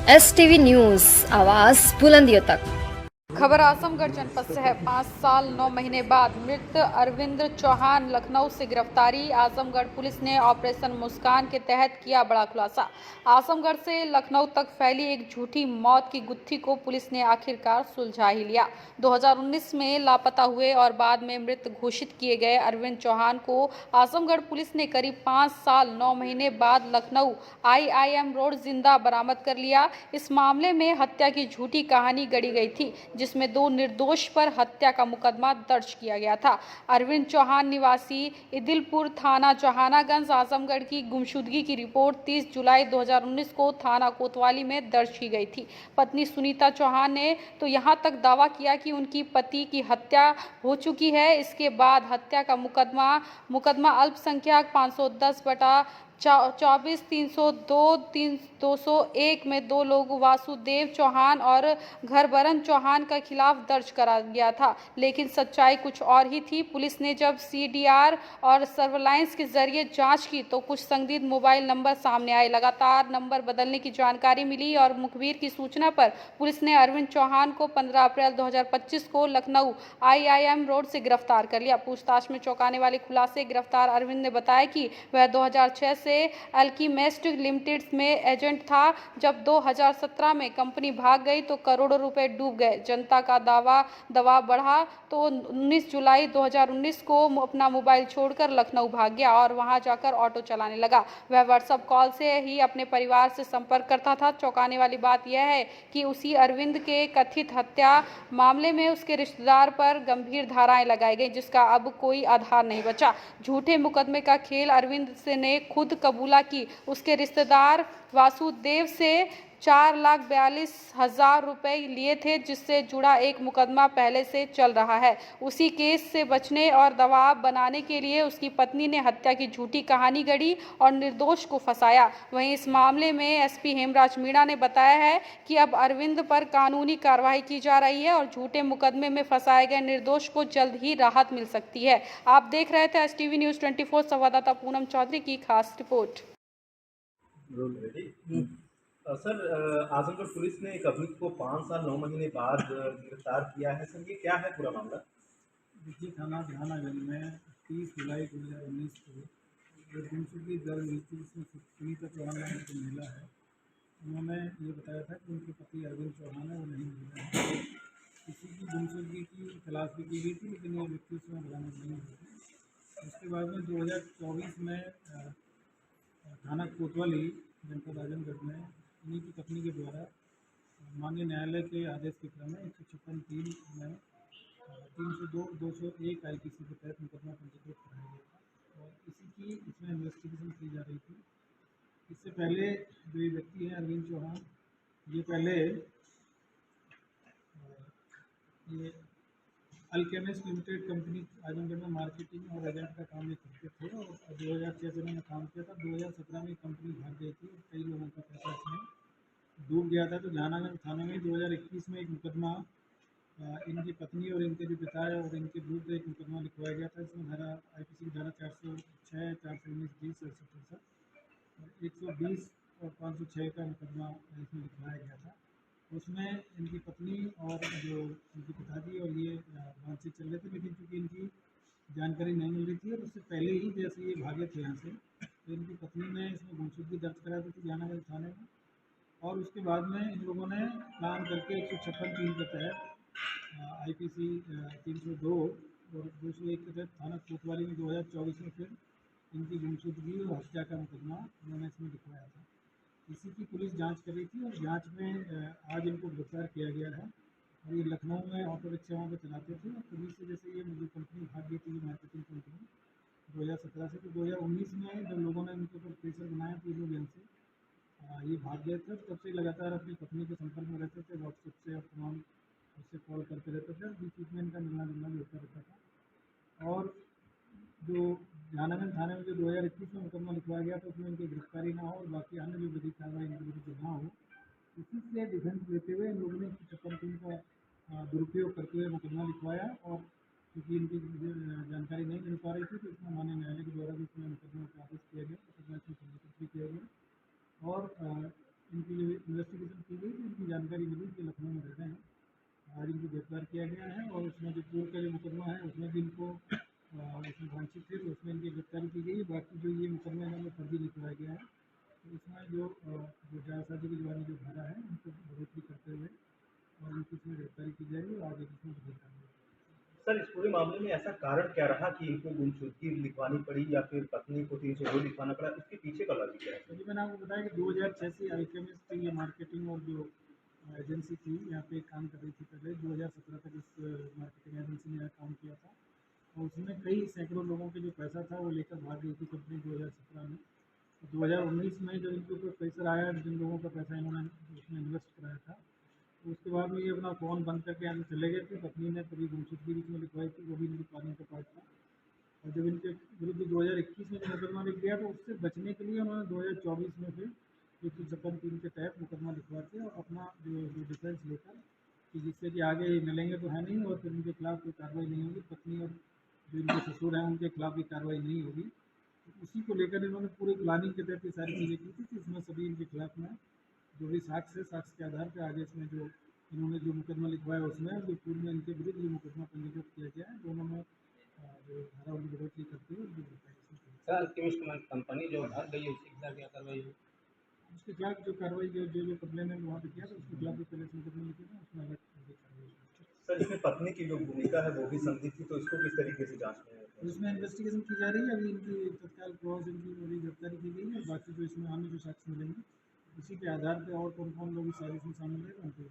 STV news आवाज़ बुलंदियों तक। खबर आजमगढ़ जनपद से है। 5 साल 9 महीने बाद मृत अरविंद चौहान लखनऊ से गिरफ्तारी। आजमगढ़ पुलिस ने ऑपरेशन मुस्कान के तहत किया बड़ा खुलासा। आजमगढ़ से लखनऊ तक फैली एक झूठी मौत की गुत्थी को पुलिस ने आखिरकार सुलझा ही लिया। 2019 में लापता हुए और बाद में मृत घोषित किए गए अरविंद चौहान को आजमगढ़ पुलिस ने करीब 5 साल 9 महीने बाद लखनऊ IIM रोड जिंदा बरामद कर लिया। इस मामले में हत्या की झूठी कहानी गढ़ी गई थी, जिसमें 2 निर्दोष पर हत्या का मुकदमा दर्ज किया गया था। अरविंद चौहान निवासी इदिलपुर थाना चौहानागंज आजमगढ़ की गुमशुदगी की रिपोर्ट 30 जुलाई 2019 को थाना कोतवाली में दर्ज की गई थी। पत्नी सुनीता चौहान ने तो यहां तक दावा किया कि उनकी पति की हत्या हो चुकी है। इसके बाद हत्या का मुकदमा अल्पसंख्यक 510 बटा 24 302 201 में 2 लोग वासुदेव चौहान और घरबरन चौहान के खिलाफ दर्ज करा गया था। लेकिन सच्चाई कुछ और ही थी। पुलिस ने जब CDR और सर्विलांस के जरिए जांच की तो कुछ संदिग्ध मोबाइल नंबर सामने आए। लगातार नंबर बदलने की जानकारी मिली और मुखबिर की सूचना पर पुलिस ने अरविंद चौहान को 15 अप्रैल 2025 को लखनऊ IIM रोड से गिरफ्तार कर लिया। पूछताछ में चौंकाने वाले खुलासे। गिरफ्तार अरविंद ने बताया कि वह 2006 से अल्कीमेस्ट लिमिटेड में एजेंट था। जब 2017 में कंपनी भाग गई तो करोड़ों रुपए डूब गए। जनता का दबाव बढ़ा तो 19 जुलाई 2019 को अपना मोबाइल छोड़कर लखनऊ भाग गया और वहां जाकर ऑटो चलाने लगा। वह व्हाट्सएप कॉल से ही अपने परिवार से संपर्क करता था। चौंकाने वाली बात यह है कि उसी अरविंद के कथित हत्या मामले में उसके रिश्तेदार पर गंभीर धाराएं लगाई गई, जिसका अब कोई आधार नहीं बचा। झूठे मुकदमे का खेल अरविंद ने खुद कबूला कि उसके रिश्तेदार वासुदेव से 4,42,000 रुपए लिए थे, जिससे जुड़ा एक मुकदमा पहले से चल रहा है। उसी केस से बचने और दबाव बनाने के लिए उसकी पत्नी ने हत्या की झूठी कहानी गढ़ी और निर्दोष को फंसाया। वहीं इस मामले में SP हेमराज मीणा ने बताया है कि अब अरविंद पर कानूनी कार्रवाई की जा रही है और झूठे मुकदमे में फंसाए गए निर्दोष को जल्द ही राहत मिल सकती है। आप देख रहे थे STV न्यूज़ 24 संवाददाता पूनम चौधरी की खास रिपोर्ट। सर, आजमगढ़ पुलिस ने एक अभियुक्त को 5 साल 9 महीने बाद गिरफ्तार किया है। सर, ये क्या है पूरा मामला? देखिए, थाना जहानागंज में 30 जुलाई 2019 को एक गुमशुदगी दर्ज हुई थी, जिसमें सुनीता चौहान नाम की महिला है। उन्होंने ये बताया था कि उनके पति अरविंद चौहान है, वो नहीं मिले हैं। किसी की गुमशुदगी की तलाश भी की गई थी, लेकिन ये व्यक्ति उसमें बरामद नहीं हुई थी। उसके बाद में 2024 में थाना कोतवाली जनपद आजमगढ़ में उन्हीं की पत्नी के द्वारा माननीय न्यायालय के आदेश के क्रम में 156(3) में 302 201 IPC के तहत मुकदमा पंजीकृत कराया गया था और इसी की इसमें इन्वेस्टिगेशन की जा रही थी। इससे पहले जो ये व्यक्ति हैं अरविंद चौहान, ये पहले ये अल्केमिस्ट लिमिटेड कंपनी आजमगढ़ में मार्केटिंग और एजेंट का काम ये करते थे और 2006 से उन्होंने काम किया था। 2017 में कंपनी भाग गई थी और कई लोगों का पैसा इसमें डूब गया था। तो जहानागंज थाने में 2021 में एक मुकदमा इनकी पत्नी और इनके जो पिता है और इनके विरुद्ध एक मुकदमा लिखवाया गया था। इसमें धारा IPC की धारा 406, 419, 20, 67, 120 और 506 का मुकदमा इसमें लिखवाया गया था। उसमें इनकी पत्नी और जो इनके पिताजी और ये बातचीत चल रहे थे, लेकिन चूँकि इनकी जानकारी नहीं मिल रही थी और उससे पहले ही जैसे ये भागे थे यहाँ से, तो इनकी पत्नी ने इसमें गुमशुदगी दर्ज करा दी थी जहानागंज थाने में। और उसके बाद में इन लोगों ने प्लान करके 156(3) के तहत IPC 302 और 201 के तहत थाना कोतवाली में 2024 में फिर इनकी गुमशुदगी और हत्या का मुकदमा उन्होंने इसमें लिखवाया था। इसी की पुलिस जांच कर रही थी और जांच में आज इनको गिरफ्तार किया गया है। और ये लखनऊ में ऑटो रिक्शा वहाँ पर चलाते थे और पुलिस से जैसे ये मुझे कंपनी भाग गई थी मार्केटिंग कंपनी 2017 से, तो 2019 में जब लोगों ने इनके ऊपर प्रेशर बनाया तो ये लोग से ये भाग गए थे। तब से लगातार अपनी पत्नी के संपर्क में रहते थे, व्हाट्सएप से और तमाम उससे कॉल करते रहते थे और बीच बीच में इनका मिलना जुलना भी होता रहता था। और जो जहानागंज थाने में जो 2021 में मुकदमा लिखवाया गया था उसमें इनकी गिरफ्तारी ना हो और बाकी अन्य जो विधिक कार्रवाई इनके विरुद्ध ना हो, इसी से डिफेंस लेते हुए इन लोगों ने 156(3) का दुरुपयोग करते हुए मुकदमा लिखवाया। और क्योंकि इनकी जानकारी नहीं मिल पा रही थी तो इसमें माननीय न्यायालय के द्वारा भी इसमें मुकदमा का आदेश किया गया, मुकदमा इसमें पंजीकृत भी किया गया और इनकी इनकी जो इन्वेस्टिगेशन की गई तो इनकी जानकारी मिली कि लखनऊ में रहते हैं। आज इनको गिरफ्तार किया गया है और उसमें जो पूर्व का जो मुकदमा है उसमें भी इनको इसमें वांछित थे, तो उसमें इनकी गिरफ्तारी की गई। बाकी जो ये मुकदमा इन्होंने फर्जी लिखवाया गया है, तो इसमें जो जालसाजी की जवानी जो धारा है उनको बढ़ोतरी करते हुए और इनकी इसमें गिरफ्तारी की जाएगी और आगे इसमें वसूली कार्रवाई की जाएगी। सर, इस पूरे मामले में ऐसा कारण क्या रहा कि इनको गुमशुदगी लिखवानी पड़ी या फिर पत्नी को 302 लिखवाना पड़ा? इसके पीछे का लॉजिक क्या है? तो जी मैंने आपको बताया कि 2006 से अल्केमिस्ट की ये मार्केटिंग और जो एजेंसी थी यहाँ पे काम कर रही थी। पहले 2017 तक इस मार्केटिंग एजेंसी ने यहाँ काम किया था और उसमें कई सैकड़ों लोगों के जो पैसा था वो लेकर भाग गई थी कंपनी 2017 में। 2019 में जब इनके ऊपर प्रेशर आया, जिन लोगों का पैसा इन्होंने उसमें इन्वेस्ट कराया था, तो उसके बाद में ये अपना फ़ोन बंद करके यहाँ से चले गए थे। पत्नी ने तभी गुमशुदगी बीच में लिखवाई थी, वो भी इनकी प्लानिंग का पार्ट था। और जब इनके विरुद्ध 2021 में जो मुकदमा लिख दिया तो उससे बचने के लिए उन्होंने 2024 में फिर 156(3) के तहत मुकदमा लिखवा के और अपना जो डिफेंस लेकर कि जिससे कि आगे ये मिलेंगे तो है नहीं और फिर उनके खिलाफ कोई कार्रवाई नहीं होगी, पत्नी और जो इनके ससुर हैं उनके खिलाफ भी कार्रवाई नहीं होगी। तो उसी को लेकर इन्होंने पूरी प्लानिंग के तहत ये सारी चीज़ें की थी कि इसमें सभी इनके खिलाफ में जो भी साक्ष्य है, साक्ष्य के आधार पर आगे इसमें जो इन्होंने जो मुकदमा लिखवाया उसमें जो पूर्व में इनके विरुद्ध ये मुकदमा पंजीकृत किया गया है, दोनों में जो धारा उनकी बढ़ोतरी करती है उनकी गिरफ्तारी की गई। सर, अल्केमिस्ट कंपनी जो भाग गई है उसके खिलाफ क्या कार्रवाई हुई? उसके खिलाफ जो कार्रवाई जो कंप्लेन वहाँ पे किया था उसके खिलाफ भी पहले से मुकदमा लिखे थे, उसमें अलग कार्रवाई हुई। सर, इसमें पत्नी की जो भूमिका है वो भी संदिग्ध थी, तो इसको किस तरीके से जाँच में तो इसमें इन्वेस्टिगेशन की जा रही है। अभी इनकी तत्काल क्रॉस इनकी अभी गिरफ्तारी की गई है। बाकी जो इसमें अन्य जो साक्ष्य मिलेंगे उसी के आधार पर और कौन कौन लोग इस साजिश में शामिल है उनको